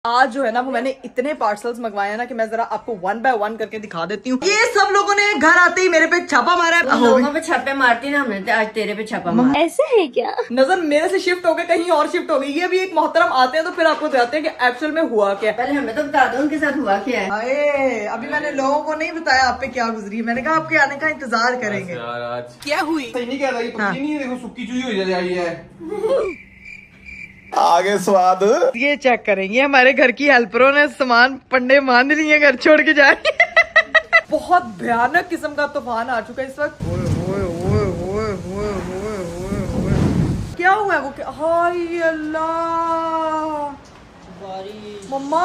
आज जो है ना वो मैंने इतने पार्सल्स मंगवाए हैं ना कि मैं जरा आपको 1 बाय 1 करके दिखा देती हूँ। ये सब लोगों ने घर आते ही मेरे पे छापा मारा है। लोगों पे छापे मारती ना, हमने आज तेरे पे छापा मारा। ऐसे है क्या? नजर मेरे से शिफ्ट हो गए, कहीं और शिफ्ट हो गई। ये भी एक मोहतरम आते हैं तो फिर आपको बताते हैं कि एक्चुअल में हुआ क्या। पहले हमें तो बता दो उनके साथ हुआ क्या है। अरे अभी मैंने लोगों को नहीं बताया आप पे क्या गुजरी। मैंने कहा आपके आने का इंतजार करेंगे। यार आज क्या हुई सही नहीं कह रही, पक्की नहीं है, देखो सुक्की चुई हो जाती है। आगे स्वाद। ये चेक करेंगे, हमारे घर की हेल्परों ने सामान पन्ने मान लिए, घर छोड़ के जा रही है। बहुत भयानक किस्म का तूफान आ चुका है इस वक्त। क्या हुआ है वो? हाय अल्लाह, मम्मा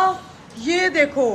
ये देखो।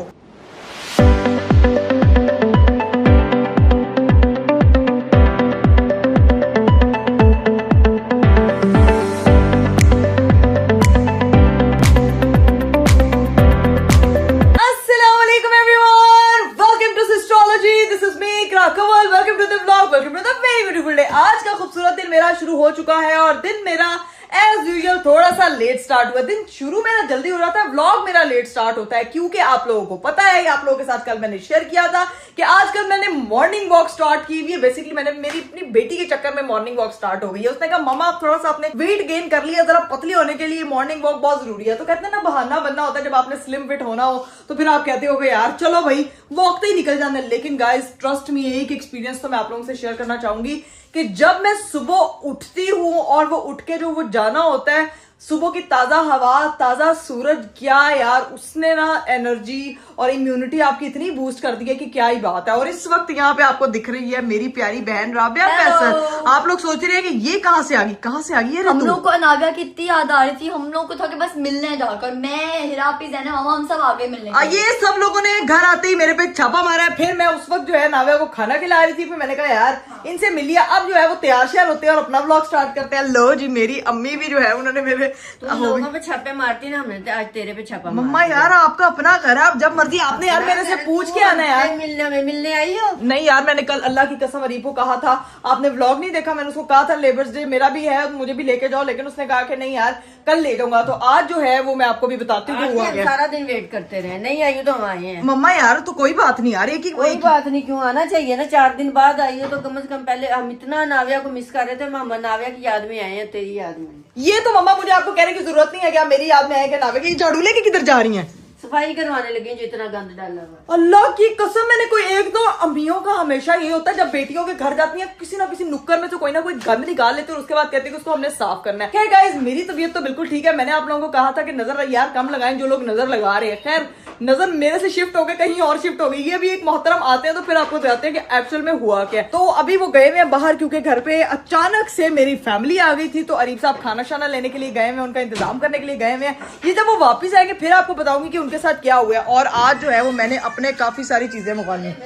आज का खूबसूरत दिन मेरा शुरू हो चुका है और दिन मेरा एज यूजुअल थोड़ा सा लेट स्टार्ट हुआ। दिन शुरू मेरा जल्दी हो रहा था, व्लॉग मेरा लेट स्टार्ट होता है क्योंकि आप लोगों को पता है, आप लोगों के साथ कल मैंने शेयर किया था कि आजकल मैंने मॉर्निंग वॉक स्टार्ट की हुई है। बेसिकली मैंने मेरी अपनी बेटी के चक्कर में मॉर्निंग वॉक स्टार्ट हो गई है। उसने कहा मम्मा आप थोड़ा सा अपने वेट गेन कर लिया, जरा पतली होने के लिए मॉर्निंग वॉक बहुत जरूरी है। तो कहते हैं ना बहाना बनना होता है, जब आपने स्लिम फिट होना हो तो फिर आप कहते हो यार चलो भाई वॉक तो ही निकल जाना। लेकिन गाइस ट्रस्ट मी, एक एक्सपीरियंस तो मैं आप लोगों से शेयर करना चाहूंगी कि जब मैं सुबह उठती हूँ और वो उठ के जो वो जाना होता है, सुबह की ताजा हवा, ताजा सूरज, क्या यार उसने ना एनर्जी और इम्यूनिटी आपकी इतनी बूस्ट कर दी है कि क्या ही बात है। और इस वक्त यहाँ पे आपको दिख रही है मेरी प्यारी बहन राबिया फैसल। आप लोग सोच रहे हैं कि ये कहाँ से आ गई, कहाँ से आ गई? हम लोग को नाविया की इतनी याद आ रही थी, हम लोग को था कि बस मिलने जाकर मैं हिरापी जैना हम सब आगे मिलने। ये सब लोगों ने घर आते ही मेरे पे छापा मारा है। फिर मैं उस वक्त जो है नाविया को खाना खिला रही थी, फिर मैंने कहा यार इनसे मिलिए। अब जो है वो तैयार श्यार होते हैं और अपना व्लॉग स्टार्ट करते हैं। लो जी मेरी अम्मी भी जो है उन्होंने मेरे लोगों पे छापे मारती ना, हमने आज तेरे पे छापा मारा। मम्मा यार आपका अपना घर है, आप जब मर्जी आपने यार मेरे से पूछ के आना यार। मिलने आई हो? नहीं यार मैंने कल अल्लाह की कसम अरीफ को कहा था, आपने व्लॉग नहीं देखा, मैंने उसको कहा था लेबर्स डे मेरा भी है मुझे भी लेके जाओ, लेकिन उसने कहा कि नहीं यार कल ले जाऊंगा। तो आज जो है वो मैं आपको भी बताती हूँ हुआ क्या। सारा दिन वेट करते रहे, नहीं आई हो तो हम आए हैं। मम्मा यार तो कोई बात नहीं यार, एक ही कोई बात नहीं, क्यों आना चाहिए ना। 4 दिन बाद आई हो तो कम से कम। पहले हम इतना नाविया को मिस कर रहे थे, हम नाविया की याद में आए हैं, तेरी याद में। ये तो मम्मा मुझे आपको कहने की जरूरत नहीं है, क्या मेरी याद में आए कि नावे की झाड़ू लेके किधर जा रही हैं? सफाई करवाने लगे जो इतना गंद डाला हुआ। अल्लाह की कसम, मैंने कोई एक तो अम्मियों का हमेशा ये होता है जब बेटियों के घर जाती हैं किसी ना किसी नुक्कड़ में से कोई ना कोई गंद निकाल लेते हैं और उसके बाद कहते हैं कि उसको हमने साफ करना है। खैर गाइस मेरी तबीयत तो बिल्कुल ठीक है। मैंने आप लोगों को कहा था कि नजर यार कम लगाएं जो लोग नजर लगा रहे हैं। खैर नजर मेरे से शिफ्ट हो गए, कहीं और शिफ्ट हो गई। ये भी एक मोहतरम आते हैं तो फिर आपको बताते हैं कि एक्चुअल में हुआ क्या। तो अभी वो गए हुए हैं बाहर क्योंकि घर पे अचानक से मेरी फैमिली आ गई थी। तो अरीफ साहब खाना शाना लेने के लिए गए हुए, उनका इंतजाम करने के लिए गए हुए हैं। ये जब वो वापिस आएंगे फिर आपको बताऊंगी कि उनके साथ क्या हुआ। और आज जो है वो मैंने अपने काफी सारी चीजें मंगवाई हैं।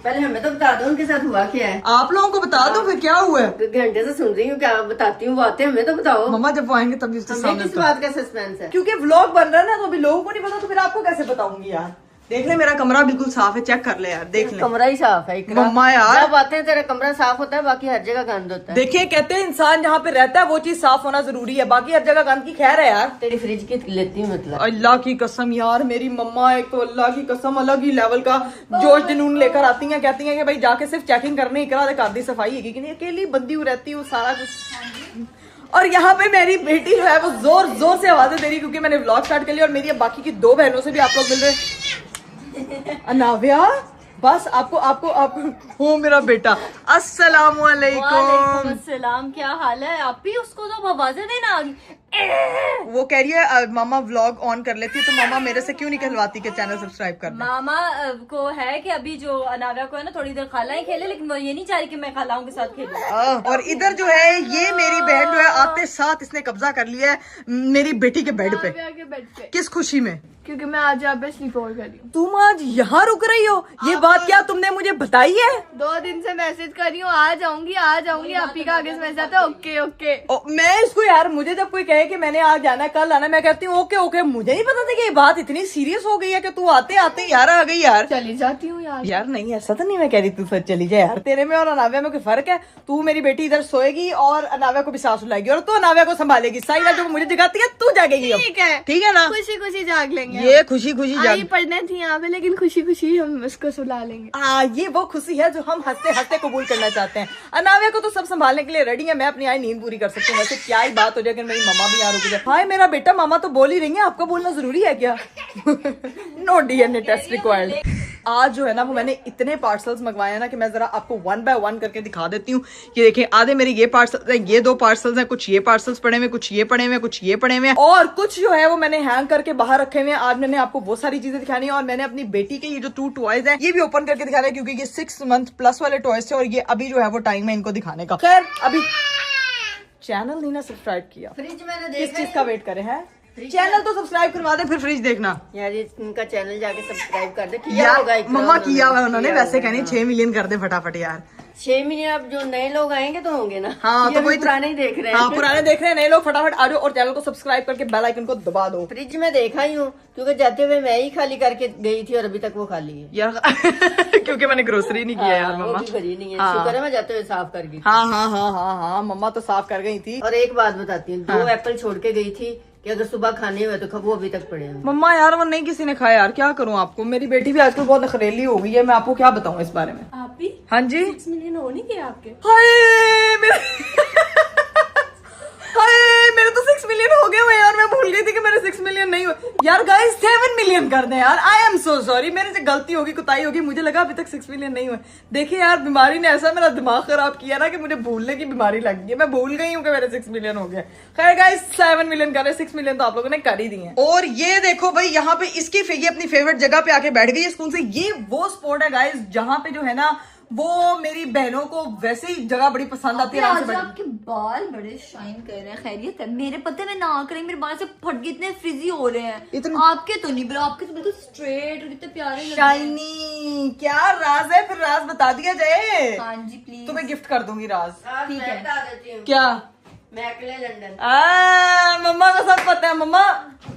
पहले हमें तो बता दो उनके साथ हुआ क्या है। आप लोगों को बता दो फिर क्या हुआ है। घंटे से सुन रही हूँ, क्या बताती हूँ बातें, हमें तो बताओ। मम्मा जब वो आएंगे तभी उसके सामने किस बात का सस्पेंस है? क्योंकि व्लॉग बन रहा है ना तो अभी लोगों को नहीं पता, तो फिर आपको कैसे बताऊंगी यार। देख ले मेरा कमरा बिल्कुल साफ है, चेक कर ले यार, देख ले कमरा ही साफ है। मम्मा यार जब आते हैं तेरा कमरा साफ होता है, बाकी हर जगह गंद होता है। देखिए कहते हैं इंसान जहाँ पे रहता है वो चीज साफ होना जरूरी है, बाकी हर जगह गंद की खैर है यार। तेरी फ्रिज की लेती हूँ मतलब। अल्लाह की कसम यार मेरी मम्मा एक तो अल्लाह की कसम अलग ही लेवल का जोश जुनून लेकर आती हैं। कहती हैं कि भाई जाके सिर्फ चेकिंग करने ही करा दे, कादी सफाई है कि नहीं, अकेली बंदी हुई रहती हूँ सारा कुछ। और यहाँ पे मेरी बेटी जो है वो जोर जोर से आवाजें दे रही क्योंकि मैंने व्लॉग स्टार्ट कर लिया और मेरी बाकी की 2 बहनों से भी आप लोग मिल रहे। अनाविया बस आपको हो मेरा बेटा। अस्सलाम वालेकुम। अस्सलाम, क्या हाल है? आप भी उसको तो आवाजें देना आ गई। वो कह रही है मामा व्लॉग ऑन कर लेती है तो मामा मेरे से क्यों नहीं कहलवाती कि चैनल सब्सक्राइब कर दे। मामा को है कि अभी जो अनाविया को है ना थोड़ी देर खालाएं खेले, लेकिन वो ये नहीं चाह रही कि मैं खालाओं के साथ खेलूं। और इधर जो है ये मेरी बहन जो है आते साथ इसने कब्जा कर लिया है मेरी बेटी के बेड पे। किस खुशी में? क्योंकि मैं आज यहाँ पे स्लीप ओवर कर रही हूँ। तुम आज यहाँ रुक रही हो? ये बात क्या तुमने मुझे बताई है? 2 दिन से मैसेज कर रही हूँ, आ जाऊंगी आप ही का आगे से मैसेज आता है ओके ओके। मैं इसको यार, मुझे जब कोई कहे कि मैंने आज जाना है, कल आना, मैं कहती हूँ ओके ओके। मुझे नहीं पता था कि ये बात इतनी सीरियस हो गई है कि तू आते आते यार आ गई यार। चली जाती हूँ यार। यार नहीं, ऐसा तो नहीं मैं कह रही तू सच चली जाए यार। तेरे में और अनाव्या में कोई फर्क है? तू मेरी बेटी इधर सोएगी और अनाव्या को भी सास लाएगी, और तू अनाव्या को संभालेगी। साइला जो मुझे जगाती है तू जागेगी। ठीक है, ठीक है ना? खुशी खुशी जाग लेंगे। ये खुशी खुशी आई पढ़ने थी यहाँ पे, लेकिन खुशी खुशी हम उसको सुला लेंगे। ये वो खुशी है जो हम हंसते हंसते कबूल करना चाहते हैं। अनाव्या को तो सब संभालने के लिए रेडी है। मैं अपनी आई नींद पूरी कर सकती हूँ। वैसे क्या ही बात हो जाए कि मेरी मम्मा भी यहाँ रुक जाए। हाय मेरा बेटा, मामा तो बोल ही रही है, आपका बोलना जरूरी है क्या? No DNA test required. आज जो है ना वो मैंने इतने पार्सल्स मंगवाए हैं ना कि मैं जरा आपको 1 बाय 1 करके दिखा देती हूँ। ये देखिए, आधे मेरे ये पार्सल्स हैं, ये 2 पार्सल्स हैं, कुछ ये पार्सल्स पड़े हुए, कुछ ये पड़े हुए, कुछ ये पड़े हुए, और कुछ जो है वो मैंने हैंग करके बाहर रखे हुए हैं। आज मैंने आपको वो सारी चीजें दिखानी है। और मैंने अपनी बेटी के ये जो 2 टॉयज हैं ये भी ओपन करके दिखाना है, क्योंकि ये 6 मंथ प्लस वाले टॉयज थे और ये अभी जो है वो टाइम है इनको दिखाने का। खैर अभी चैनल नहीं ना सब्सक्राइब किया, फ्रिज मैंने किस चीज का वेट करे हैं? चैनल तो सब्सक्राइब करवा दे, फिर फ्रिज देखना। यार इनका चैनल जाके सब्सक्राइब कर दे। किया यार होगा इतना मम्मा किया हुआ उन्होंने, किया वैसे होगा। कहनी 6 मिलियन कर दे फटाफट यार। 6 महीने अब जो नए लोग आएंगे तो होंगे ना। हाँ ये तो अभी वही पुराने ही देख रहे हैं। हाँ पुराने देख रहे हैं, नए लोग फटाफट आ जाओ और चैनल को सब्सक्राइब करके बेल आइकन को दबा दो। फ्रिज में देखा ही हूँ, क्योंकि जाते हुए मैं ही खाली करके गई थी और अभी तक वो खाली है। यार क्योंकि मैंने ग्रोसरी नहीं किया यार हाँ, वो मम्मा। भी भरी नहीं है। हाँ। शुक्र है मैं जाते हुए साफ कर गई थी। हाँ हाँ हाँ हाँ हाँ मम्मा तो साफ कर गई थी। और एक बात बताती हूँ, 2 एप्पल छोड़ के गई थी कि अगर सुबह खाने हुए तो वो अभी तक पड़े हैं। मम्मा यार वो नहीं किसी ने खाया यार, क्या करूँ आपको। मेरी बेटी भी आजकल बहुत नखरेली हो गई है, मैं आपको क्या बताऊँ इस बारे में। आप भी हाँ जी। 6 मिलियन हो नहीं गए आपके? हाय मेरे हाय मेरे तो 6 मिलियन हो गए हुए यार। मैं भूल गई थी कि मेरे 6 मिलियन नहीं हुए यार। गाइस 7 मिलियन कर दें यार। आई एम सो सॉरी, मेरे से गलती होगी, कुताई होगी। मुझे लगा अभी तक 6 मिलियन नहीं हुए। देखिए यार, बीमारी ने ऐसा मेरा दिमाग खराब किया ना कि मुझे भूलने की बीमारी लग गई है। मैं भूल गई हूँ कि मेरे 6 मिलियन हो गए। खैर गाइस 7 मिलियन कर रहे, 6 मिलियन तो आप लोगों ने कर ही दिए। और ये देखो भाई, यहाँ पे इसकी ये अपनी फेवरेट जगह पे आके बैठ गई है स्कूल से। ये वो स्पॉट है गाइस जहाँ पे जो है ना वो मेरी बहनों को वैसे ही जगह बड़ी पसंद आती है। आराम से आज बैठ आपके बाल बड़े शाइन कर रहे हैं, खैरियत है? मेरे पते में ना करें, मेरे बाल से फट के इतने फ्रिजी हो रहे हैं। इतने- आपके तो नहीं, पर आपके तो बिल्कुल स्ट्रेट और कितने प्यारे लग रहे हैं। शाइनी। क्या राज है? फिर राज बता दिया जाए। हाँ जी प्लीज। तुम्हें गिफ्ट कर दूंगी राज। ठीक है, बता देती हूँ। क्या? McClay London. मम्मा को सब पता है। मम्मा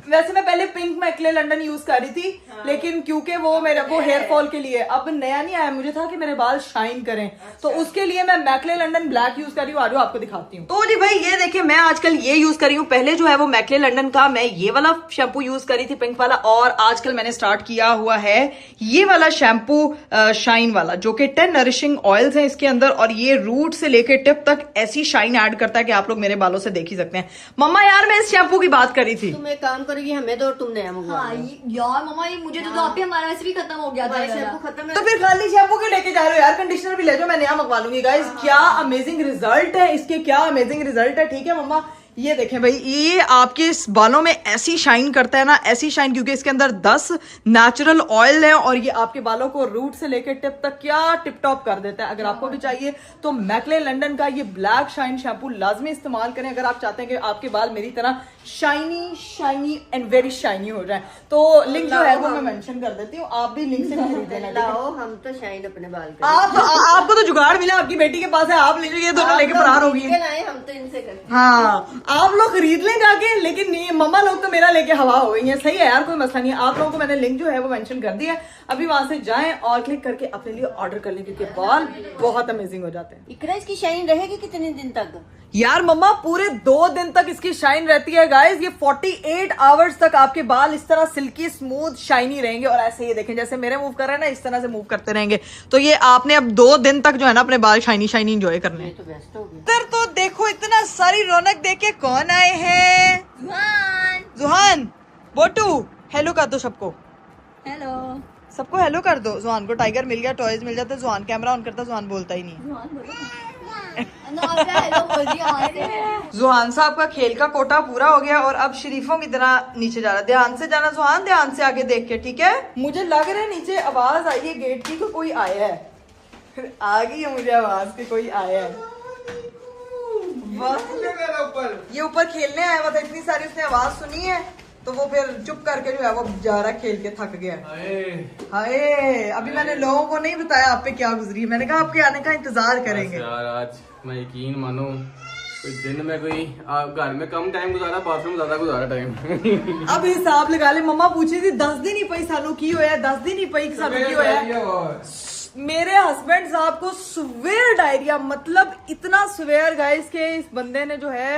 वैसे मैं पहले पिंक मैकले लंदन यूज कर रही थी, लेकिन क्योंकि वो मेरे वो हेयर फॉल के लिए अब नया नहीं आया, मुझे था कि मेरे बाल शाइन करें, तो उसके लिए मैं मैकले लंदन ब्लैक यूज कर रही हूँ। आज आपको दिखाती हूँ। तो जी भाई ये देखिए, मैं आजकल ये यूज कर रही हूँ। पहले जो है वो मैकले लंदन का मैं ये वाला शैम्पू यूज कर रही थी, पिंक वाला, और आजकल मैंने स्टार्ट किया हुआ है ये वाला शैम्पू शाइन वाला, जो कि 10 नरिशिंग ऑयल्स हैं इसके अंदर, और ये रूट से लेके टिप तक ऐसी शाइन ऐड करता है कि आप लोग मेरे बालों से देख ही सकते हैं। मम्मा यार मैं इस शैम्पू की बात कर रही थी। तुम एक काम करोगी, हमें दो और तुम नया मंगवा हाँ लो। यार मम्मा, ये मुझे तो आप ही, हमारा वैसे भी खत्म हो गया था ये वाला। शैम्पू खत्म है। तो फिर खाली शैम्पू क्यों लेके जा रहे हो यार? कंडीशनर भी ले जाओ, मैं नया मंगवा लूंगी। गाइस क्या अमेजिंग रिजल्ट है इसके, क्या अमेजिंग रिजल्ट है। ठीक है मम्मा, ये देखें भाई, ये आपके इस बालों में ऐसी शाइन करता है ना, ऐसी शाइन, क्योंकि इसके अंदर 10 नेचुरल ऑयल है और ये आपके बालों को रूट से लेकर टिप तक क्या टिप टॉप कर देता है। अगर आपको भी चाहिए तो मैकले लंदन का ये ब्लैक शाइन शैम्पू लाजमी इस्तेमाल करें अगर आप चाहते हैं कि आपके बाल मेरी तरह शाइनी एंड वेरी शाइनी हो जाए। तो लिंक जो है वो मैं मेंशन कर देती हूँ, आप भी लिंक से खरीद लेना। लाओ, हम तो शाइन अपने बाल करें। आपको तो जुगाड़ मिला, आपकी बेटी के पास है, आप ले लीजिए, ये दोनों लेके फरार होगी। हम तो इनसे करते हैं। हाँ आप लोग खरीद लें जाके, लेकिन नहीं, मम्मा लोग तो मेरा लेके हवा हो गई है। सही है यार, कोई मसला नहीं है। आप लोगों को मैंने लिंक जो है वो मेंशन कर दिया है, अभी वहां से जाएं और क्लिक करके अपने लिए ऑर्डर कर लें, क्योंकि बाल बहुत अमेजिंग हो जाते हैं। इकरा इसकी शाइन रहेगी कितने दिन तक? यार मम्मा पूरे 2 दिन तक इसकी शाइन रहती है गाइस। ये 48 आवर्स तक आपके बाल इस तरह सिल्की स्मूथ शाइनी रहेंगे, और ऐसे ही देखें जैसे मेरे मूव कर रहे हैं ना, इस तरह से मूव करते रहेंगे। तो ये आपने अब 2 दिन तक जो है ना अपने बाल शाइनी एंजॉय करने हैं। तो बेस्ट हो गया। इधर तो देखो, इतना सारी रौनक देख के कौन आए हैं? जुहान, बोटू, हेलो कर दो सबको। हेलो सबको हेलो कर दो। जुहान को टाइगर मिल गया, टॉयज मिल जाते। जुहान कैमरा ऑन करता, जुहान बोलता ही नहीं। जुहान साहब का खेल का कोटा पूरा हो गया और अब शरीफों की तरह नीचे जा रहा है। ध्यान से जाना जुहान, ध्यान से आगे देख के, ठीक है? मुझे लग रहा है नीचे आवाज आई है गेट की, कोई आया है। आ गई है मुझे आवाज की, कोई आया है। बस ये ऊपर खेलने आया हुआ था, इतनी सारी उसने आवाज सुनी है तो वो फिर चुप करके जो है वो जा रहा है, खेल के थक गया है। हाय हाय, अभी मैंने लोगों को नहीं बताया आप पे क्या गुजरी है। मैंने कहा आपके आने का इंतजार करेंगे। यार आज मैं यकीन मानो कोई दिन में कोई घर में कम टाइम गुजारा, बाथरूम ज्यादा गुजारा टाइम। अब हिसाब लगा ले। मम्मा पूछी थी 10 दिन ही पई सानू की होया, 10 दिन ही पई सानू की होया। मेरे हस्बैंड साहब को स्वेयर डायरिया, मतलब इतना स्वेयर गाइस के इस बंदे ने जो है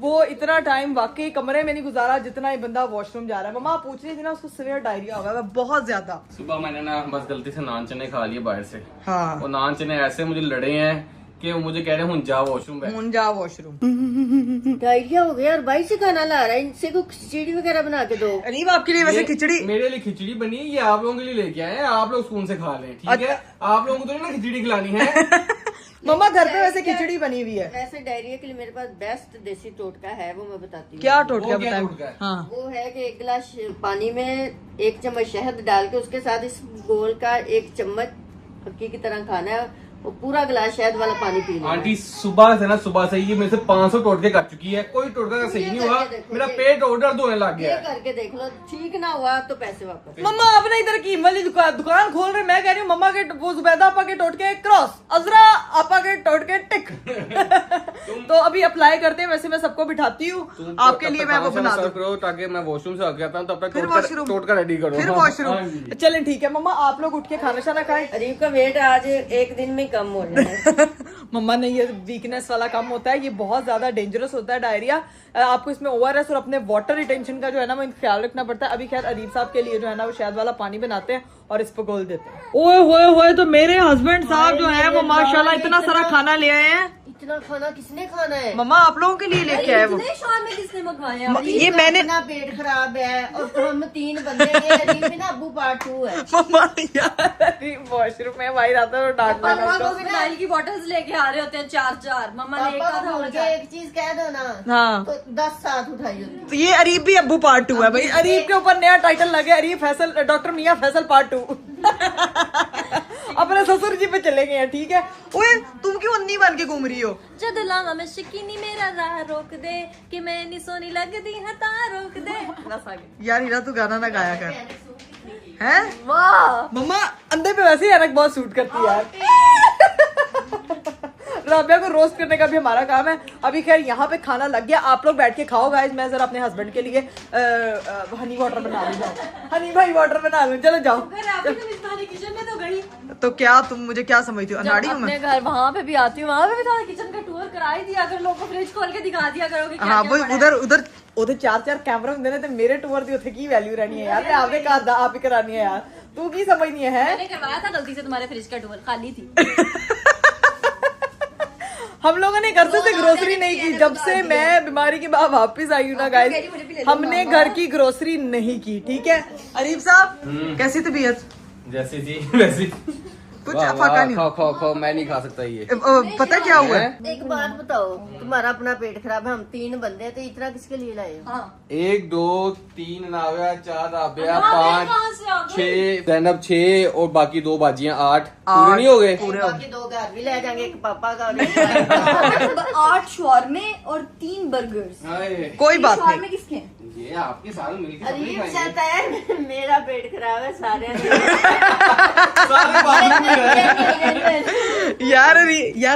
वो इतना टाइम वाकई कमरे में नहीं गुजारा जितना ये बंदा वॉशरूम जा रहा है। मम्मा आप पूछ रही थी ना उसको स्वेयर डायरिया होगा बहुत ज्यादा। सुबह मैंने ना बस गलती से नान चने खा लिए बाहर से। हाँ, वो नान चने ऐसे मुझे लड़े हैं कि वो मुझे कह रहे हैं जा वॉशरूम पे। मुन जा वॉशरूम। डायरिया हो गया और भाई से खाना ला रहा है, इनसे को खिचड़ी वगैरह बना के दो। अरीब आपके लिए वैसे खिचड़ी मेरे लिए खिचड़ी बनी है, ये आप लोगों के लिए लेके आए हैं, आप लोग स्पून से खा लें, ठीक है? आप लोगों को तो नहीं ना खिचड़ी खिलानी है। मम्मा घर पे वैसे खिचड़ी बनी हुई है। वैसे डायरिया के लिए मेरे पास बेस्ट देसी टोटका है, वो मैं बताती हूँ। क्या टोटका वो क्या टोटका बताए? है? हाँ, वो है कि 1 गिलास पानी में 1 चम्मच शहद डाल के उसके साथ इस घोल का 1 चम्मच फक्की की तरह खाना है। वो पूरा गिलास शहद वाला पानी पी लेना है। आंटी सुबह से ना सुबह से ये मेरे से 500 टोटके कर चुकी है, कोई टोटका का सही नहीं हुआ। मेरा पेट दर्द होने लग ये गया है। करके देख लो, ठीक ना हुआ तो पैसे वापस। मम्मा आपने इधर की वाली दुकान खोल रहे, मैं कह रही हूँ मम्मा के वो जुबैदा आपा के टोटके क्रॉस, अजरा आपा के टोटके टिक। तो अभी अप्लाई करते हैं। वैसे मैं सबको बिठाती हूँ, आपके लिए मैं वो बना दूँ। करो ताकि मैं वॉशरूम से आ गया था तब तक फिर वॉशरूम टोटका रेडी करो। फिर हाँ, वॉशरूम हाँ जी। चलें ठीक है। मम्मा आप लोग उठ के खाना शाना खाएं। अरीब का वेट आज 1 दिन में कम हो जाए। मम्मा ने ये वीकनेस वाला काम होता है, ये बहुत ज्यादा डेंजरस होता है डायरिया। आपको इसमें ओआरएस और अपने वाटर रिटेंशन का जो है ना वो ख्याल रखना पड़ता है। अभी खैर अरीब साहब के लिए जो है ना वो शहद वाला पानी बनाते हैं और इस पर घोल देते हैं। ओए होए होए, तो मेरे हस्बैंड साहब जो है वो माशाल्लाह इतना सारा खाना ले आए हैं। इतना खाना किसने खाना है? मम्मा आप लोगों के लिए लेके आए वो। इतने शान में किसने मंगवाया? ये मैंने अपना पेट खराब है और हम 3 बंदे हैं। अरीब भी ना अब्बू पार्ट 2 है। मम्मा यार वॉशरूम में भाई रहता है और डांट पापा देना को उसको। फिनाइल की बोतल्स लेके आ रहे होते हैं 4-4। मम्मा ने एक पापा को आधा भूल के एक चीज कह दो ना हाँ, तो 10 साथ उठाई होती। तो ये अरीब भी अब्बू पार्ट 2 है भाई। अरीब के ऊपर नया टाइटल लगे, अरीब फैसल, डॉक्टर मियां फैसल पार्ट 2। अपने ससुर जी पे चले गए हैं, ठीक है। ओए तुम क्यों अन्नी बन के घूम रही हो? जद लावा मैं शकीनी मेरा राह रोक दे कि मैं नहीं सोनी लगदी हता रोक दे। बस आगे। यार हीरा तू गाना ना गाया कर, हैं? वाह, मम्मा अंधे पे वैसे ही अनक बहुत सूट करती है यार। राबिया को रोस्ट करने का भी हमारा काम है। अभी खैर यहाँ पे खाना लग गया, आप लोग बैठ के खाओ गाइस। मैं जरा अपने हस्बैंड के लिए हनी वाटर बना लूँ, हनी भाई वाटर बना लूँ। चलो जाओ। अगर आप तुम्हारी किचन में तो गई, तो क्या तुम मुझे क्या समझती हो, अनाड़ी हूँ अपने मैं? घर वहाँ पे भी आती हूँ, वहाँ पे भी थोड़ा किचन का टूर कराई दिया अगर लोगों को फ्रिज खोल के दिखा दिया करोगे। हाँ वो उधर उधर उधर 4-4 कैमरा होंगे ने ते मेरे टूर दी उथे की वैल्यू रहनी है यार। मैं आपने घर दा आप ही करानी है यार, तू की समझनी है? मैंने करवाया था गलती से, तुम्हारे फ्रिज का टूर खाली थी। हम लोगों ने घर से ग्रोसरी नहीं की जब से मैं बीमारी के बाद वापस आई हूँ ना गाइस। हमने घर की ग्रोसरी नहीं की, ठीक है। अरीब साहब कैसी तबीयत? जैसे जी वैसे कुछ वाह, अफाका वाह, नहीं खाओ खाओ खाओ, मैं नहीं खा सकता ये। पता क्या हुआ है? एक बात बताओ, तुम्हारा अपना पेट खराब है, हम 3 बंदे हैं, तो इतना किसके लिए लाए हो? हाँ, 1 2 3 नाव्या 4 राबिया नाव्या 5 कहाँ से आ गई? 6 जैनब 6 और बाकी 2 बाजियां 8 पूरे नहीं हो गए? बाकी 2 घर भी ले जाएंगे, एक पापा का और एक 8 शॉर्मे और 3 बर्गर्स। हाय, कोई बात नहीं। शॉर्मे किसके हैं? ये आपके साथ मिलकर सब नहीं अरीब खाएंगे। चाहता है मेरा पेट खराब है सारे सारे बाजू में रहे। यार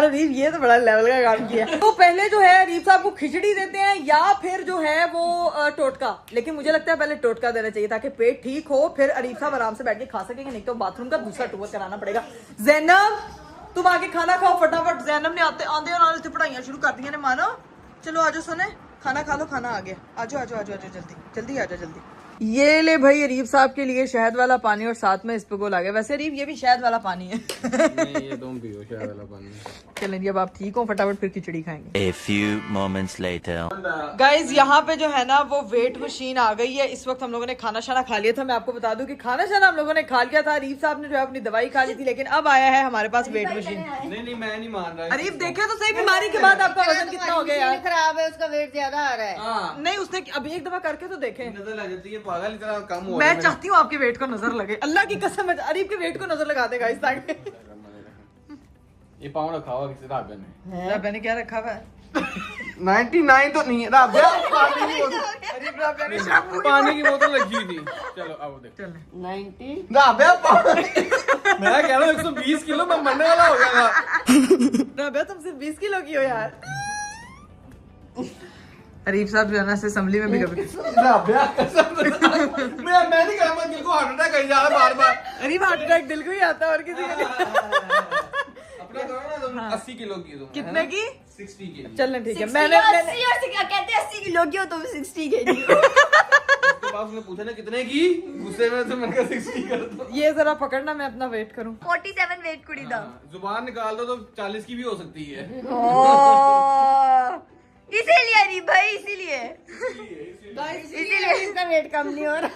अरीब ये तो बड़ा लेवल का काम किया। तो पहले जो है अरीब साहब को खिचड़ी देते हैं या फिर जो है वो टोटका, लेकिन मुझे लगता है पहले टोटका देना चाहिए ताकि पेट ठीक हो, फिर अरीब साहब आराम से बैठ के खा सकेंगे। नहीं तो बाथरूम का दूसरा टूर कराना पड़ेगा। जैनब तुम आके खाना खाओ फटाफट। जैनब ने आते आंधे और पढ़ाइयां शुरू कर दी ने, मानो। चलो आजो सोने, खाना खा लो, खाना आ गया। आजो आजो आजो आजो जल्दी जल्दी आजो जल्दी। ये ले भाई अरीब साहब के लिए शहद वाला पानी और साथ में इस्पगोल आ गया। वैसे अरीब ये भी शहद वाला पानी है। नहीं ये तुम पियो शहद वाला पानी। चलें जी अब आप ठीक हो, फटाफट फिर खिचड़ी खाएंगे। A few moments later. Guys यहाँ पे जो है ना वो वेट मशीन आ गई है। इस वक्त हम लोगों ने खाना शाना खा लिया था। मैं आपको बता दूं कि खाना शाना हम लोगों ने खा लिया था। अरीब साहब ने जो है अपनी दवाई खा ली थी, लेकिन अब आया है हमारे पास वेट मशीन। नहीं मैं नहीं मान रहा। अरीब देखे तो सही बीमारी के बाद आपका वजन कितना हो गया यार? खराब है, उसका वेट ज्यादा आ रहा है। हाँ नहीं उसने अभी एक दफा करके तो देखे। नजर लग जाती है पागल, इतना कम हो मैं चाहती हूँ आपके वेट को नजर लगे, अल्लाह की कसम है। अरीब के वेट को नजर लगा देगा इस ताकि ये पाँव रखा हुआ किसी राबिया ने। मैंने क्या रखा हुआ है? 99 तो नहीं है राबिया, पानी की बोतल रखी हुई थी। चलो अब देख 90 राबिया मैं कह रहा हूँ 120 किलो मैं मरने वाला हो गया था। राबिया तुम सिर्फ 20 किलो की हो यार। अरीफ साहब जो है ना असेंबली में भी कभी राबिया कसम से मैं नहीं कह रहा, दिल को हार्ट अटैक कर जा रहा बार बार। अरीफ हार्ट अटैक दिल को ही आता है और किसी को नहीं। अपना करो ना तुम 80 किलो की तुम, कितने की? 60 की। चलना ठीक है। 60 मैंने और क्या कहते हैं 80 किलो की हो तुम 60 के उसके बाद उसने पूछा ना कितने की, गुस्से में तो मैंने कहा 60 कर दो। ये जरा पकड़ना, मैं अपना वेट करूं। 47 वेट कुड़ी दा जुबान निकाल दो तो 40 की भी हो सकती है। इसीलिए नहीं भाई, इसीलिए इसका वेट कम नहीं हो रहा,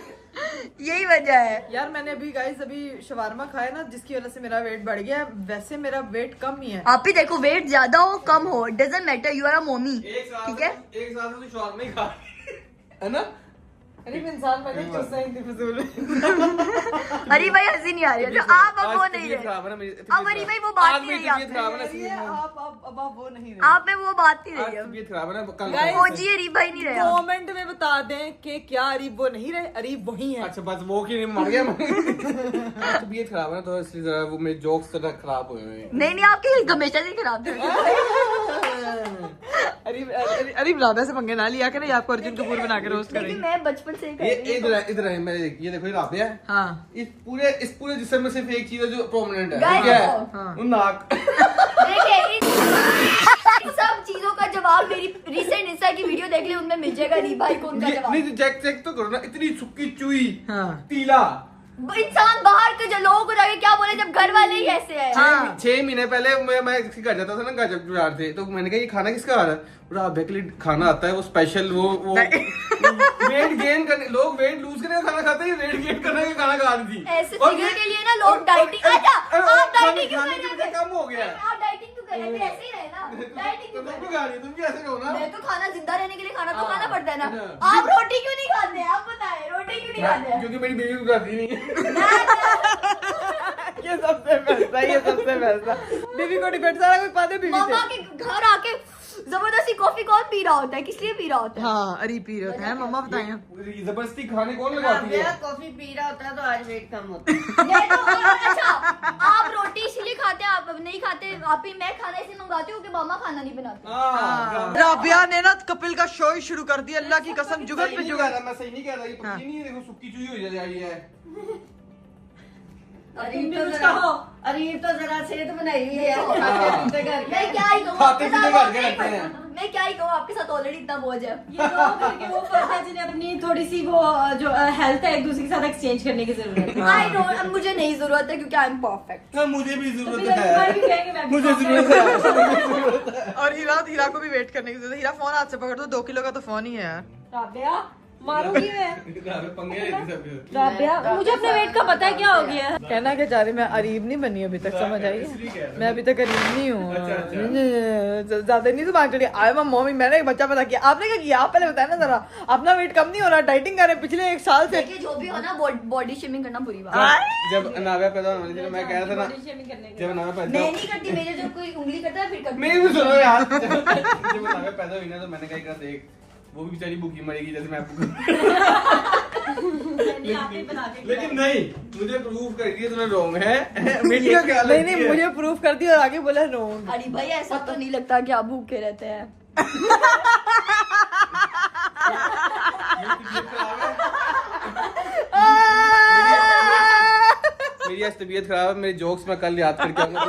यही वजह है। यार मैंने अभी शवारमा खाया ना, जिसकी वजह से मेरा वेट बढ़ गया है। वैसे मेरा वेट कम ही है। आप ही देखो वेट ज्यादा हो कम हो doesn't matter, you are a mommy, ठीक है। एक साल से तू शॉर्मा ही खा है ना। अरे इंसान मैंने चूसा ही थी फजूल। अरे भाई हंसी नहीं आ रही है, तो आप अब वो नहीं रहे, अब अरे भाई वो बात नहीं रही अब वो नहीं रहे। आप में वो बात नहीं रही है, तबीयत खराब है ना कल। Guys, ओ जी अरीब भाई नहीं रहे। कमेंट में बता दें कि क्या अरीब वो नहीं रहे, अरीब वही है। अच्छा बस वो की नहीं मर गया मैं। तबीयत खराब है ना तो इसलिए जरा वो मेरे जोक्स थोड़ा खराब हुए हैं। नहीं आपके हमेशा से खराब थे। अरीब राबिया से पंगे ना लिया करें, आपको अर्जुन कपूर बना के रोस्ट लेकिन करेंगे। मैं बचपन से ही कर ये रही हूँ। इधर है मेरे, ये देखो ये राबिया है। हाँ इस पूरे जिस्म में सिर्फ एक चीज है जो प्रोमिनेंट है। Guys, वो क्या है? हाँ। वो नाक। देखिए इन सब चीजों का जवाब मेरी रिसेंट इंस्टा की वीडियो देख ले, उनमें मिल जाएगा अरीब भाई को उनका जवाब। नहीं चेक तो करो ना, इतनी सुक्की चुई हाँ। तीला। इंसान बाहर के जो लोगों को जाके क्या बोले जब घर वाले ही ऐसे है। 6 महीने पहले मैं किसी घर जाता था ना, गजब जुगाड़ थे, तो मैंने कहा ये खाना किसका आ रहा है? राबिया के लिए खाना आता है वो स्पेशल, वो वेट गेन करने, लोग वेट लूज करने का खाना खाते हैं, वेट गेन करने का खाना खा रही थी। ऐसे फिगर के लिए ना लोग डाइटिंग, अच्छा आप डाइटिंग क्यों कर रहे थे? कम हो गया है। आप डाइटिंग क्यों कर रहे थे? ऐसे ही रहे ना, डाइटिंग क्यों कर तुम रहे भी खा रही हो, तुम भी ऐसे कहो ना। थे? मैं तो खाना जिंदा रहने के लिए खाना तो खाना पड़ता है ना। आप रोटी क्यों नहीं खाते हैं? आप बताएं रोटी क्यों नहीं खाते हैं? क्योंकि मेरी बेबी गुजरती नहीं है। ये सबसे बेस्ट है, ये सबसे बेस्ट है। बीवी को डिपेंड सारा कुछ पाते बीवी मामा से। के घर आके जबरदस्ती कॉफी कौन पी रहा होता है? किस लिए पी रहा होता है? हाँ अरीब पी रहे होते हैं, मम्मा बताएं। जबरदस्ती खाने कौन लगाती है? कॉफी पी रहा होता है तो आज वेट कम होता है। नहीं तो अच्छा आप रोटी इसलिए खाते हैं, आप नहीं खाते? आप ही मैं खाना इसलिए मंगाती हूँ कि मामा खाना नहीं बनाते। हाँ। राबिया ने ना कपिल का शो ही शुरू कर दिया, अल्लाह की कसम जुगत पे सही नहीं जुगत। कह रहा, मैं सही नहीं कह रहा, ये पक्की नहीं है, देखो सुक्की चुई हो जा रही है। अरीब तो जरा सेहत बनाई हुई है, खाते पीते घर मैं क्या ही कहूँ, खाते आपके पीते साथ घर के रहते हैं। मैं क्या ही कहूँ, आपके साथ ऑलरेडी इतना बोझ है। ये लोग करके वो फर्ज है जिन्हें अपनी थोड़ी सी वो जो हेल्थ है एक दूसरे के साथ एक्सचेंज करने की जरूरत है। आई डोंट, अब मुझे नहीं जरूरत है क्योंकि आई एम परफेक्ट। हाँ, मुझे भी तो जरूरत फिर अभी है, भी कहेंगे मैं भी मुझे जरूरत है। और हीरा को भी वेट करने की जरूरत है। हीरा फोन हाथ से पकड़ दो, 2 किलो का तो फोन ही है यार। राबिया मारूंगी मैं। पंगे लेती सब। राबिया मुझे अपने वेट का पता है क्या हो गया है। कहना क्या चाह रही, मैं अरीब नहीं बनी अभी तक, समझ आई? इसलिए कह रहा हूँ। मैं अभी तक अरीब नहीं हूँ। अच्छा। ज्यादा नहीं जुबान चली। आई एम मम्मी, मैंने एक बच्चा पैदा किया। आपने क्या किया? आप पहले बताया ना जरा। अपना वेट कम नहीं हो रहा, डाइटिंग कर रहे पिछले 1 साल से। देखिए जो भी हो ना बॉडी शेमिंग करना बुरी बात है। जब अनाव्या पैदा होने वाली थी, मैं कह रहा था ना, बॉडी शेमिंग करने के जब अनाव्या पैदा मैं नहीं करती, मेरे जो कोई उंगली करता है फिर करती मेरी भी सुनो यार। जब अनाव्या पैदा हुई ना तो मैंने कहा देख वो भी बेचारी भूखी मरेगी जैसे मैं लिए आप ही बना के लेकिन नहीं, मुझे प्रूव कर दिया तुम्हें रॉन्ग है। मीडिया क्या लगती नहीं है? मुझे प्रूफ कर दिया और आगे बोला नो। अरे भाई ऐसा तो नहीं लगता कि आप भूखे रहते हैं। मेरी आज तबीयत खराब है, मेरे जोक्स मैं कल याद करके आऊंगा।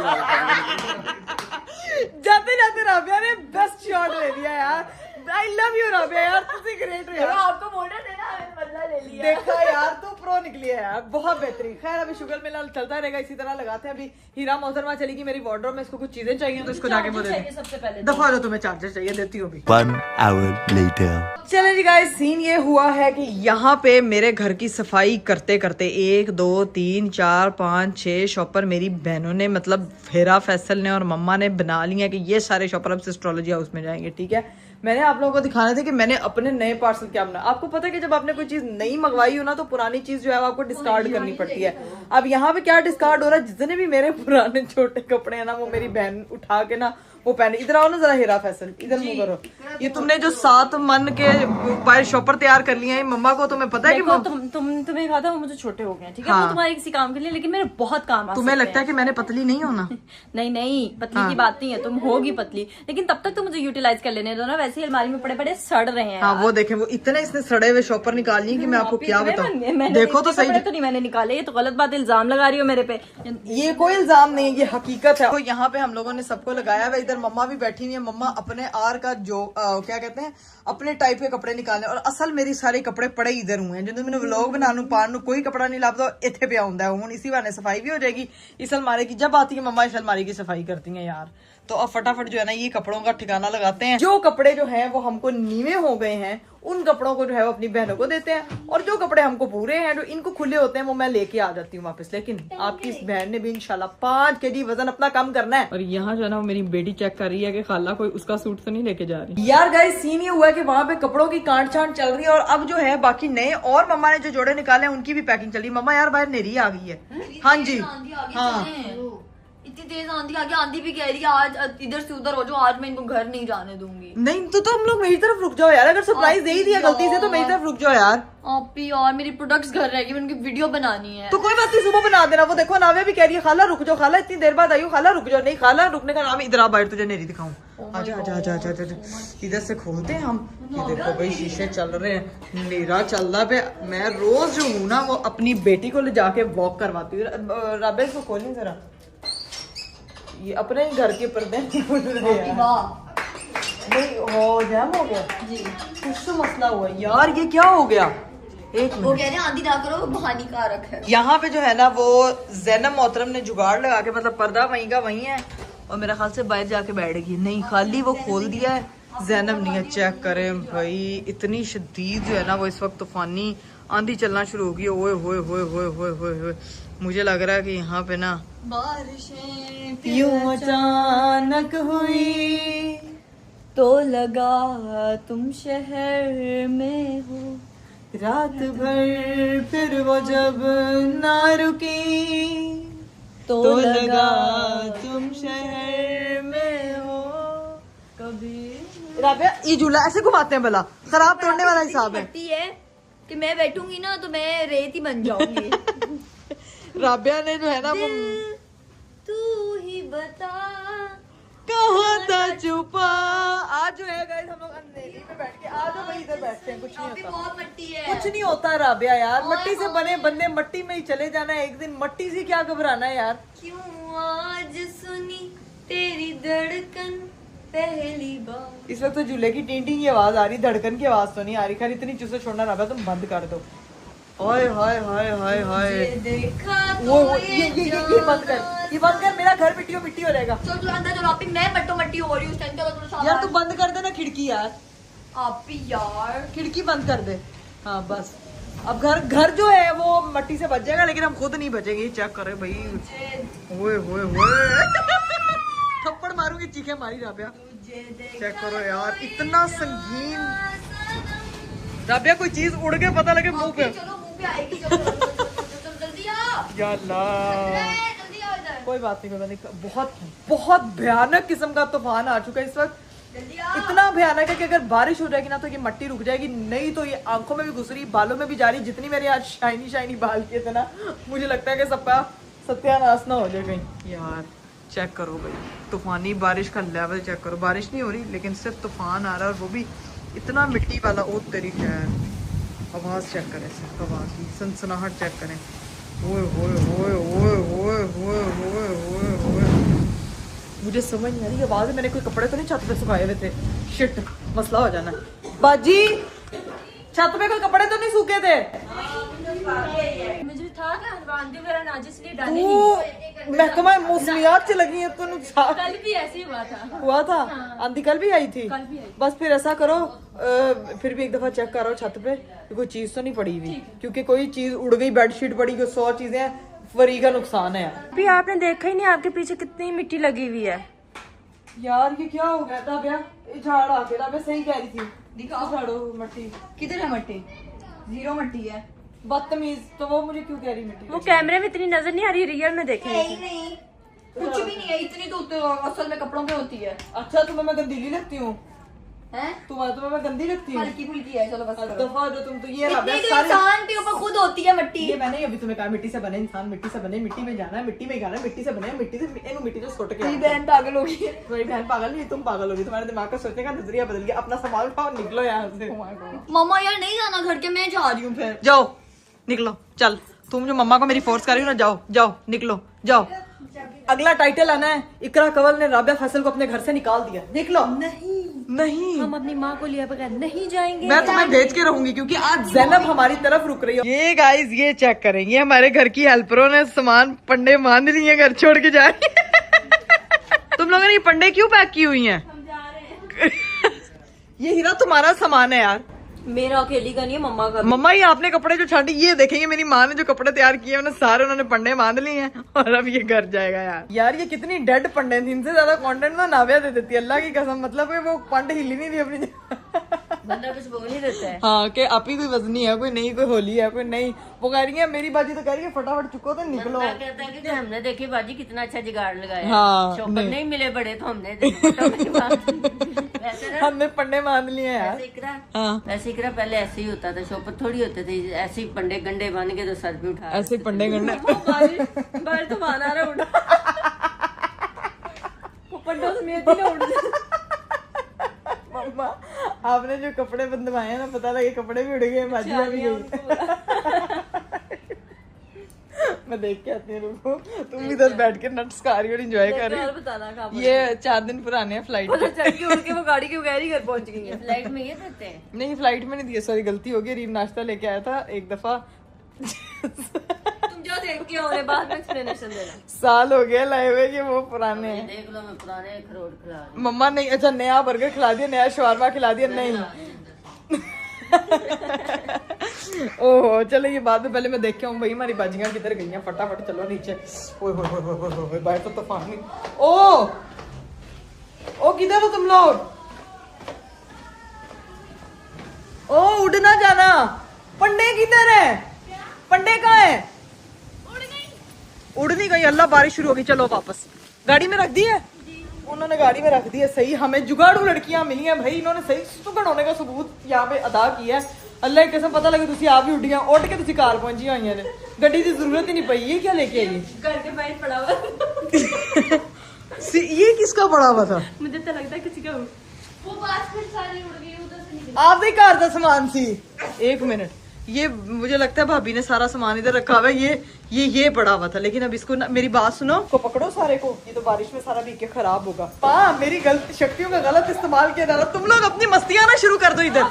जाते जाते राबिया ने बेस्ट शॉट ले लिया यार। आई लव यू राबिया यार, तुझे ग्रेट हो यार। आपको बोल रहे थे ना हमें बदला ले लिया। देखा यार, तू प्रो निकली है यार, बहुत बेहतरीन। खैर अभी शुगर मेला चलता रहेगा, इसी तरह लगाते हैं। अभी हीरा मोहतरमा चलेगी मेरी वार्डरोब में, इसको कुछ चीजें चाहिए तो इसको जाके बोले चाहिए सबसे पहले दफा दो, तुम्हें चार्जर चाहिए, देती हूँ अभी। 1 hour later. चले जी गाइस, सीन ये हुआ है कि यहाँ पे मेरे घर की सफाई करते करते 1 2 3 4 5 6 शॉपर मेरी बहनों ने, मतलब फेरा फैसल ने और मम्मा ने बना लिया कि ये सारे शॉपर अब से एस्ट्रोलॉजी हाउस में जाएंगे। ठीक है, मैंने आप लोगों को दिखाना था कि मैंने अपने नए पार्सल क्या बना। आपको पता है कि जब आपने कोई चीज नई मंगवाई हो ना तो पुरानी चीज जो है वो आपको डिस्कार्ड करनी पड़ती है। अब यहाँ पे क्या डिस्कार्ड हो रहा है, जितने भी मेरे पुराने छोटे कपड़े हैं ना वो मेरी बहन उठा के ना वो पहने। इधर आओ ना जरा हेरा फैसल, इधर मुंह करो। ये तुमने जो 7 मन के बाहर शॉपर तैयार कर लिए हैं मम्मा को, तुम्हें पता है कि देखो, तुम्हें कहा था वो मुझे छोटे हो गए हैं, ठीक है। हाँ। वो तुम्हारे किसी काम के लिए, लेकिन मेरे बहुत काम आ तुम्हें सकते लगता है कि मैंने पतली नहीं होना? नहीं नहीं, पतली की बात नहीं है, तुम होगी पतली, लेकिन तब तक तो मुझे यूटिलाइज कर लेने दो ना। वैसे ही अलमारी में पड़े पड़े सड़ रहे हैं। हाँ वो देखें, वो इतने इसने सड़े हुए शॉपर निकाल लिए कि मैं आपको क्या बताऊं। देखो तो सही, तो नहीं मैंने निकाले, ये तो गलत बात, इल्जाम लगा रही हो मेरे पे। ये कोई इल्जाम नहीं है, ये हकीकत है। तो यहाँ पे हम लोगों ने सबको लगाया हुआ। इधर मम्मा भी बैठी हुई है। मम्मा अपने आर का जो क्या कहते हैं, अपने टाइप के कपड़े निकालने। और असल मेरी सारे कपड़े पड़े इधर हुए हैं, जो मैंने व्लॉग बनानू पानू कोई कपड़ा नहीं लाता, इतने पे आउंदा है। इसी बहाने सफाई भी हो जाएगी इस अलमारी की। जब आती है मम्मा इस अलमारी की सफाई करती है यार। तो अब फटाफट जो है ना ये कपड़ों का ठिकाना लगाते हैं। जो कपड़े जो हैं वो हमको नीवे हो गए हैं, उन कपड़ों को जो है वो अपनी बहनों को देते हैं। और जो कपड़े हमको पूरे हैं, जो इनको खुले होते हैं, वो मैं लेके आ जाती हूँ वापस। लेकिन आपकी इस बहन ने भी इंशाल्लाह 5 kg वजन अपना कम करना है। और यहाँ जो है ना मेरी बेटी चेक कर रही है कि खाला कोई उसका सूट तो नहीं लेके जा रही। यार गाइस सीन ये हुआ है कि वहाँ पे कपड़ों की कांट छांट चल रही है। और अब जो है बाकी नए और मम्मा ने जो जोड़े निकाले हैं उनकी भी पैकिंग चल रही है। मम्मा यार बाहर नेरी आ गई है। हाँ जी हाँ, इतनी तेज आंधी आगे, आंधी भी कह रही है आज इधर से उधर हो जाओ, आज मैं इनको घर नहीं जाने दूंगी। नहीं तो हम लोग मेरी तरफ रुक जाओ यार। अगर सरप्राइज दे ही दिया गलती से तो मेरी तरफ रुक जाओ यार। आप यार मेरी प्रोडक्ट्स घर रह गई, उनकी वीडियो बनानी है। तो कोई बात नहीं, सुबह बना देना। वो देखो नावे भी कह रही है खाला रुक जाओ, खाला इतनी देर बाद आई हो, खाला रुक जाओ। नहीं खाला रुकने का नाम, इधर आ बाहर तुझे नेरी दिखाऊं। आजा आजा आजा आजा आजा। इधर से खोलते हैं हम। ये देखो भाई शीशे चल रहे हैं, नेरा चल रहा पे। मैं रोज जो हूँ ना वो अपनी बेटी को ले जाके वॉक करवाती हूँ। राबे को खोली जरा, ये अपने ही घर के पर्दे नहीं खुल रहे हैं। नहीं हो जैम हो गया जी, कुछ तो मसला हुआ यार। ये क्या हो गया? एक वो कह रहे हैं आंधी ना करो, वो हानिकारक है। यहाँ पे जो है ना वो जैनब मोहतरम ने जुगाड़ लगा के, मतलब पर्दा वहीं का वहीं है और मेरा ख्याल से बाहर जाके बैठेगी। नहीं खाली वो खोल दिया है, जैनब नहीं है। चेक करें भाई, इतनी शदीद जो है ना वो इस वक्त तूफानी आंधी चलना शुरू होगी। ओए होए होए होए होए होए होए, मुझे लग रहा है कि यहाँ पे ना बारिशें यूं अचानक हुई तो लगा तुम शहर में हो, रात भर फिर वो जब ना रुकी तो लगा तुम शहर में हो कभी। राबिया ये झूला ऐसे घुमाते हैं भला? खराब तोड़ने वाला हिसाब है। पट्टी है कि मैं बैठूंगी ना तो मैं रेत ही बन जाऊंगी। राबिया ने जो है ना वो तू ही बता कहाँ था छुपा। आज जो है गाइस हम लोग अंधेरी में बैठ के, आज भाई इधर बैठते हैं, कुछ नहीं होता। बहुत मट्टी है। कुछ नहीं होता राबिया यार, मट्टी से बने बंदे मट्टी में ही चले जाना है एक दिन। मट्टी से क्या घबराना है यार। क्यों आज सुनी तेरी धड़कन पहली बार। इस वक्त तो झूले की टीं की आवाज आ रही, धड़कन की आवाज तो नहीं आ रही। खैर इतनी चूसे छोड़ना राबिया, तुम बंद कर दो। हाय हाय हाय हाय हाय, देखा वो ये बंद कर, ये बंद कर। मेरा घर मिट्टी हो जाएगा। चलो चलो अंदर चलो। आप मैं मट्टो मट्टी हो रही हूँ उस टाइम। चलो थोड़ा यार तू बंद कर दे ना खिड़की यार। आप भी यार खिड़की बंद कर दे। हाँ बस, अब घर जो है वो मट्टी से बच जाएगा, लेकिन हम खुद नहीं बचेंगे। चेक करे भाई, ओए होए होए, थप्पड़ मारूंगी, चीखे मारी राबिया। चेक करो यार, इतना संगीन। राबिया कोई चीज उड़ के पता लगे मुंह पे। चलो मुंह पे आएगी। चलो जल्दी आ। या अल्लाह, जल्दी आओ इधर। कोई बात नहीं, कोई बात नहीं। बहुत बहुत भयानक किस्म का तूफान आ चुका है इस वक्त। जल्दी आ। इतना भयानक है कि अगर बारिश हो जाएगी ना तो ये मट्टी रुक जाएगी, नहीं तो ये आंखों में भी घुस रही, बालों में भी जा रही। जितनी मेरे आज शाइनी शाइनी बाल किए थे ना, मुझे लगता है कि सबका सत्यानाश ना हो जाए कहीं। यार चेक करो भाई, तूफानी बारिश का लेवल चेक करो। बारिश नहीं हो रही लेकिन सिर्फ तूफान आ रहा है, और वो भी इतना मिट्टी वाला। ओ तेरी खैर, आवाज चेक करें, सिर्फ आवाज की सनसनाहट चेक करें। ओए होए होए होए होए होए होए होए होए, मुझे समझ नहीं आ रही आवाज है। मैंने कोई कपड़े तो नहीं छत पे सुखाए हुए थे? शिट, मसला हो जाना। बाजी छत पे कोई कपड़े तो नहीं सूखे थे? मुझे था ना आंधी वगैरह ना, इसलिए डाले तू नहीं। महकमा मौसमियात से लगी है तो नुकसान कल भी ऐसे ही हुआ था। आंधी कल भी आई थी। कल भी आई। बस फिर ऐसा करो, फिर भी एक दफा चेक करो छत पे कोई चीज तो नहीं पड़ी हुई, क्योंकि कोई चीज उड़ गई, बेडशीट पड़ी गई, 100 चीजें, फरी का नुकसान है यार। भी आपने देखा ही नहीं आपके पीछे कितनी मिट्टी लगी हुई है। यार ये क्या हो गया था भैया? ये झाड़ आ गया, मैं सही कह रही थी। दिखाओ झाड़ो मट्टी। किधर है मट्टी? 0 मट्टी है। बदतमीज, तो वो मुझे क्यों कह रही मिट्टी? वो कैमरे में इतनी नजर नहीं आ रही, रियल में देखें। नहीं कुछ भी नहीं है, इतनी तो असल में कपड़ों पे होती है। अच्छा तुम्हें मैं गंदीली लगती हूँ? हैं? तुम्हें मैं गंदी लगती हूँ? हल्की फुल्की है, चलो बस करो। दफा जो तुम तो ये इतनी राबिया तो सारी- इंसान के ऊपर खुद होती है मिट्टी। ये मैंने अभी तुम्हें कहा मिट्टी से बने इंसान, मिट्टी से बने, मिट्टी में जाना है, मिट्टी में गाना है, मिट्टी से बने, मिट्टी से इनको मिट्टी से सुट के मेरी बहन पागल होगी। तुम्हारी बहन पागल नहीं, तुम पागल होगी। तुम्हारे दिमाग का सोचने का नजरिया बदल गया। अपना सामान उठाओ, निकलो यहाँ से। मामा यार नहीं जाना घर के, मैं जा रही हूँ फिर। जाओ निकलो, चल तुम जो मम्मा को मेरी फोर्स कर रही हो ना, जाओ जाओ निकलो जाओ। अगला टाइटल आना है, इकरा कंवल ने राबिया फैसल को अपने घर से निकाल दिया। निकलो। नहीं हम अपनी माँ को लिए बगैर नहीं जाएंगे। मैं तुम्हें भेज के रहूंगी क्योंकि आज जैनब हमारी तरफ रुक रही है। ये गाइस ये चेक करेंगे, हमारे घर की हेल्परों ने सामान पंडे बांध लिए, घर छोड़ के जा रही है। तुम लोगों ने ये पंडे क्यों पैक की हुई हैं? हम जा रहे हैं। ये हीरा तुम्हारा सामान है यार। मेरा अकेली का नहीं है, मम्मा का भी। मम्मा ये आपने कपड़े जो छांटी, ये देखेंगे मेरी माँ ने जो कपड़े तैयार किए हैं सारे उन्होंने पंडे बांध लिए हैं और अब ये घर जाएगा यार। यार ये कितनी डेड पंडे थी, इनसे ज्यादा कंटेंट तो नाविया दे देती है, अल्लाह की कसम। मतलब कि वो पंड हिली नहीं थी अपनी जगह। बंदा कुछ बोल ही देता है। हाँ कि आप ही कोई वजनी है, कोई नहीं, कोई होली है, कोई नहीं। वो कह रही है मेरी बाजी तो कह रही है फटाफट चुको तो निकलो। बंदा कहता है कि हमने देखी बाजी कितना अच्छा जुगाड़ लगाया। हाँ, शॉपर नहीं मिले बड़े तो हमने वैसे ना हमने पंडे बांध लिए हैं यार। ऐसे इकरा हाँ ऐसे इकरा पहले ऐसे ही होता था, शॉपर थोड़ी होते थे, ऐसे ही पंडे गंडे बांध के तो सर पे उठा ऐसे पंडे गंडे। बाहर तूफान आ रहा उड़ा। वो पंडों समेत ही ना उड़ जाए। मम्मा आपने जो कपड़े बंधवाए हैं ना, पता लगे कपड़े भी उड़ गए, बाजियां भी गई। मैं देख के आती हूँ, रुको। तुम इधर बैठ के नट्स खा रही हो, एंजॉय कर रही और हो। बताना कहाँ पर। ये 4 दिन पुराने हैं फ्लाइट उधर चढ़ के उड़ के वो गाड़ी के बगैर ही घर पहुंच गई है। फ्लाइट में ये देते हैं। नहीं फ्लाइट में नहीं दिए, सॉरी गलती हो गई। रीम नाश्ता लेके आया था एक दफा। तुम जो देख के हो रहे बाद में एक्सप्लेनेशन देना। साल हो गया लाए हुए कि वो पुराने हैं। देख लो मैं पुराने खरोट खिला रही मम्मा नहीं, अच्छा नया बर्गर खिला दिया, नया शवारमा खिला दिया, नहीं। ओहो चलो ये बाद में, पहले मैं देख के आऊं भाई हमारी बाजियां किधर गई हैं। फटाफट चलो नीचे। ओए होए होए होए होए होए, बाहर तो तूफान नहीं। ओ किधर हो तुम लोग? ओ उड़ना जाना। पंडे किधर है? पंडे कहाँ है? उड़ नहीं गई। अल्लाह बारिश शुरू हो गई। चलो वापस गाड़ी में रख दी है उन्होंने, गाड़ी में रख दी है। सही हमें जुगाड़ू लड़कियां मिली हैं भाई, इन्होंने सही सुगड़ होने का सबूत यहाँ पे अदा किया है। अल्लाह की कसम पता लगे तुसी आप भी उड़ियां उठ के तुसी कार पहुंची हुई हैं। गड्डी की जरूरत ही नहीं पई। ये क्या लेके आई? घर के बाहर पड़ा हुआ। ये किसका पड़ा हुआ था? मुझे तो लगता है किसी का। वो बास्केट सारी उड़ गई उधर से निकली। आपके घर का सामान सी। एक मिनट, ये मुझे लगता है भाभी ने सारा सामान इधर रखा हुआ है। ये पड़ा हुआ था, लेकिन अब इसको ना, मेरी बात सुनो, को पकड़ो सारे को। ये तो बारिश में सारा भीग के खराब होगा। हाँ मेरी गलत शक्तियों का गलत इस्तेमाल किया जा रहा। तुम लोग अपनी मस्तियां ना शुरू कर दो इधर।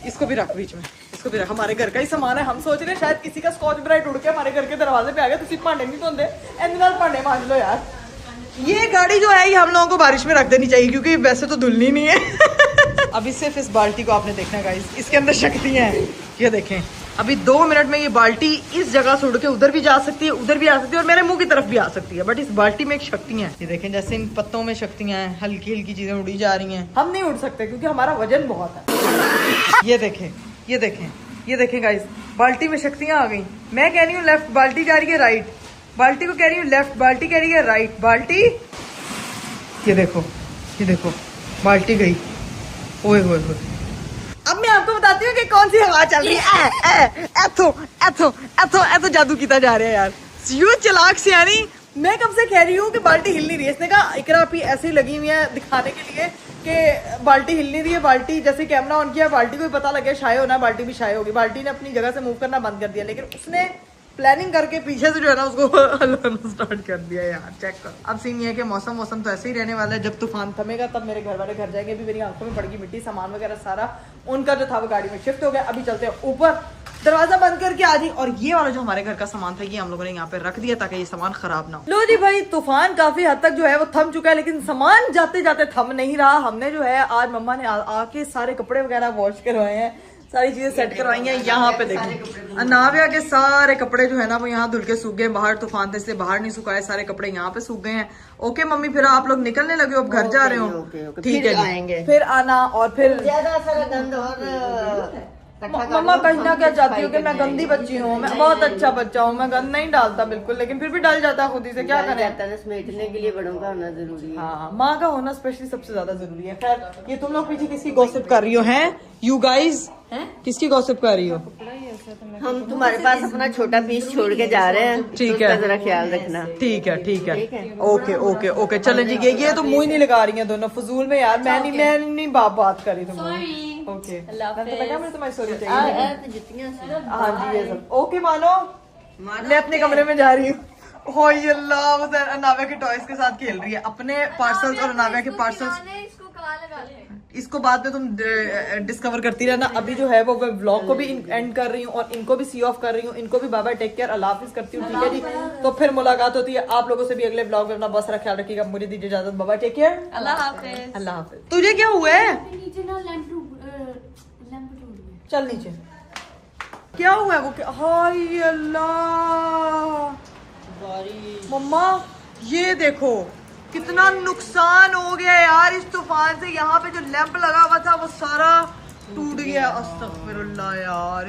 इसको भी रख बीच में, इसको भी रख। हमारे घर का ही सामान है। हम सोच रहे हैं शायद किसी का स्कॉच ब्राइट उड़ के हमारे घर के दरवाजे पे आ गया। तुसी भांडे नहीं धोंदे, इनके नाल भांडे मांज लो यार। ये गाड़ी जो है ये हम लोगों को बारिश में रख देनी चाहिए क्योंकि वैसे तो धुलनी नहीं है। अभी सिर्फ इस बाल्टी को आपने देखना गाइस, इसके अंदर शक्तियां हैं। ये देखें, अभी 2 मिनट में ये बाल्टी इस जगह से उड़ के उधर भी जा सकती है, उधर भी आ सकती है और मेरे मुंह की तरफ भी आ सकती है। बट इस बाल्टी में एक शक्तियां हैं। ये देखें जैसे इन पत्तों में शक्तियां हैं, हल्की हल्की चीजें उड़ी जा रही हैं। हम नहीं उड़ सकते क्योंकि हमारा वजन बहुत है। ये देखें, ये देखें, ये देखें गाइस, बाल्टी में शक्तियां आ गई। मैं कह रही हूँ लेफ्ट, बाल्टी जा रही है राइट। बाल्टी को कह रही हूँ लेफ्ट, बाल्टी कह रही है राइट। बाल्टी, ये देखो बाल्टी गई। ओए होए होए। अब मैं आपको बताती हूँ कि कौन सी हवा चल रही है। ऐथो जादू किया जा रहा है यार। यू चलाक सियानी। मैं कब से कह रही हूँ कि बाल्टी हिल नहीं रही है। इसने कहा इकरा भी ऐसी लगी हुई है दिखाने के लिए कि बाल्टी हिल नहीं रही है। बाल्टी जैसे कैमरा ऑन किया, बाल्टी को भी पता लग गया शाय होना, बाल्टी भी शाय होगी। बाल्टी ने अपनी जगह से मूव करना बंद कर दिया, लेकिन उसने प्लानिंग करके पीछे से जो है ना उसको हलाना स्टार्ट कर दिया यार। चेक कर। अब सीन ये है कि मौसम तो ऐसे ही रहने वाला है। जब तूफान थमेगा तब मेरे घर वाले घर जाएंगे। अभी मेरी आंखों में पड़ेगी मिट्टी, सामान वगैरह सारा उनका जो था वो गाड़ी में शिफ्ट हो गया। अभी चलते हैं ऊपर, दरवाजा बंद करके आ जी। और ये वाला जो हमारे घर का सामान था ये हम लोगों ने यहाँ पे रख दिया ताकि ये सामान खराब ना हो। लो जी भाई, तूफान काफी हद तक जो है वो थम चुका है, लेकिन सामान जाते जाते थम नहीं रहा। हमने जो है आज मम्मा ने आके सारे कपड़े वगैरह वॉश करवाए हैं, सारी चीजें सेट करवाई हैं। यहाँ पे देखिए अनाविया के सारे कपड़े जो है ना वो यहाँ धुल के सूख गए। बाहर तूफान थे इसलिए बाहर नहीं सुखाए, सारे कपड़े यहाँ पे सूख गए हैं। ओके मम्मी, फिर आप लोग निकलने लगे हो, अब घर जा रहे हो? ओके, ठीक है, आएंगे फिर आना। और फिर ज्यादा सारा गंद और इकट्ठा कर मम्मा लो, कहीं ना हम क्या फिर चाहती हूँ सफाई कि मैं करने गंदी आएंगे। बच्ची हूँ, मैं नहीं, बहुत नहीं, अच्छा बच्चा हूँ, मैं गंद नहीं डालता बिल्कुल, लेकिन फिर भी डल जाता है खुद ही से, क्या डल करें। जाता है ना, समेटने के लिए बड़ों का होना जरूरी है। हाँ, माँ का होना स्पेशली सबसे ज्यादा जरूरी है। खैर, ये तुम लोग पीछे किसकी गॉसिप कर रही हो हैं? यू गाइज किसकी गॉसिप कर रही हो? हम तुम्हारे पास अपना छोटा पीस छोड़ के जा रहे हैं, ठीक तो उसका है। जरा ख्याल रखना। ठीक है ठीक ठीक है, है। ओके ओके ओके, चलें जी। ये तो मुंह ही नहीं लगा रही हैं दोनों फजूल में यार। मैं नहीं बात करी तुम। ओके, अल्लाह मैं तो लगा मुझे तुम्हारी सॉरी आ, चाहिए। आ, तो जुतियां सी। हाँ जी, ये सब ओके मानो। मैं अपने कमरे में जा रही हूँ। हो अल्लाह, वो अनाव्या के टॉयज के साथ खेल रही है, अपने पार्सल्स और अनाव्या के पार्सल्स। इसको कहाँ लगाते हैं? इसको बाद में तुम डिस्कवर करती रहना। अभी जो है वो मैं व्लॉग को भी एंड कर रही हूँ और इनको भी सी ऑफ कर रही हूँ। इनको भी बाय टेक केयर, अल्लाह हाफिज करती हूँ। ठीक है जी, तो फिर मुलाकात होती है आप लोगों से भी अगले व्लॉग में। अपना बहुत सारा ख्याल रखिएगा। मुझे दीजिए इजाजत, बाय टेक केयर, अल्लाह हाफिज। अल्लाह हाफिज। तुझे क्या हुआ है? नीचे ना लैंप टूट गया। चल नीचे। क्या हुआ है वो? क्या? हाय अल्लाह मम्मा, ये देखो कितना नुकसान हो गया यार इस तूफान से। यहाँ पे जो लैंप लगा हुआ था वो सारा टूट गया। अस्तगफिरुल्लाह यार।